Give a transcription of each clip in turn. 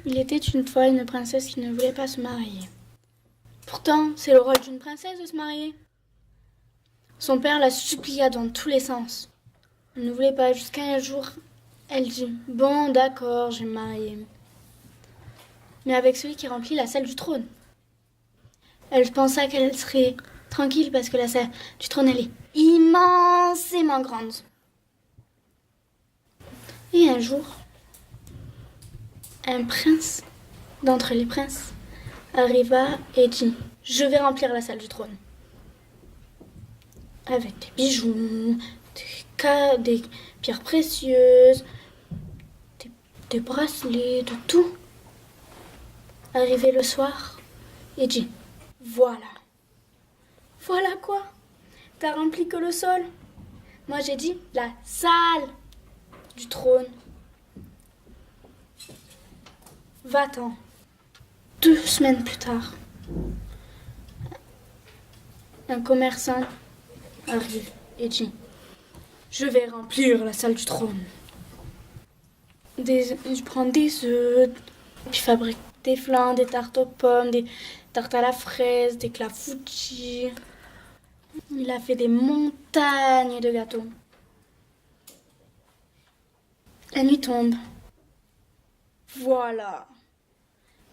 Il était une fois une princesse qui ne voulait pas se marier. Pourtant, c'est le rôle d'une princesse de se marier. Son père la supplia dans tous les sens. Elle ne voulait pas, jusqu'à un jour, elle dit « Bon, d'accord, je vais me marier. » Mais avec celui qui remplit la salle du trône. Elle pensa qu'elle serait tranquille parce que la salle du trône, elle est immensément grande. Et un jour, un prince d'entre les princes arriva et dit « Je vais remplir la salle du trône. » Avec des bijoux, des pierres précieuses, des bracelets, de tout. Arrivé le soir, il dit « Voilà. Voilà quoi? T'as rempli que le sol. Moi j'ai dit la salle du trône. Va-t'en. » 2 semaines plus tard, un commerçant arrive et dit « Je vais remplir la salle du trône. » Je prends des œufs, puis fabrique des flan, des tartes aux pommes, des tartes à la fraise, des clafoutis. Il a fait des montagnes de gâteaux. La nuit tombe. Voilà.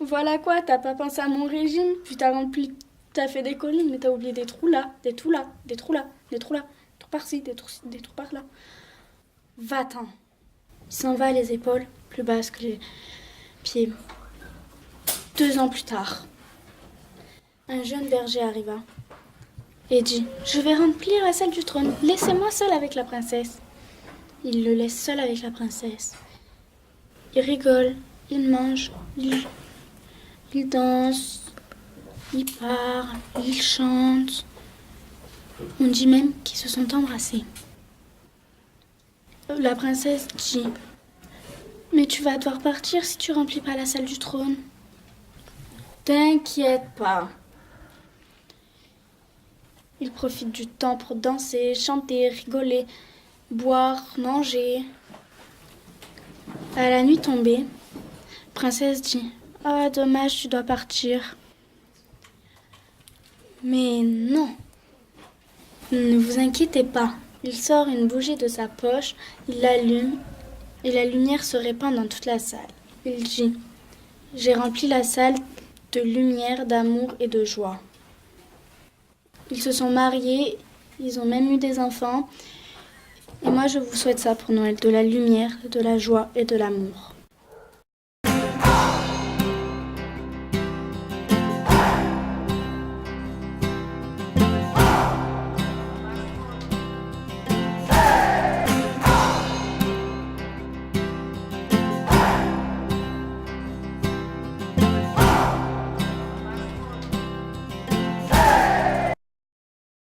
Voilà quoi, t'as pas pensé à mon régime, puis t'as fait des collines, mais t'as oublié des trous là, des trous là, des trous là, des trous là, des trous par-ci, des trous par-là. Va-t'en. Il s'en va les épaules plus basses que les pieds. 2 ans plus tard, un jeune berger arriva et dit « Je vais remplir la salle du trône, laissez-moi seul avec la princesse. » Il le laisse seul avec la princesse. Il rigole, il mange, il danse, il parle, il chante. On dit même qu'ils se sont embrassés. La princesse dit « Mais tu vas devoir partir si tu remplis pas la salle du trône. » « T'inquiète pas. » Il profite du temps pour danser, chanter, rigoler, boire, manger. À la nuit tombée, la princesse dit « Ah, dommage, tu dois partir. » Mais non, ne vous inquiétez pas. Il sort une bougie de sa poche, il l'allume et la lumière se répand dans toute la salle. Il dit « J'ai rempli la salle de lumière, d'amour et de joie. » Ils se sont mariés, ils ont même eu des enfants. Et moi, je vous souhaite ça pour Noël, de la lumière, de la joie et de l'amour.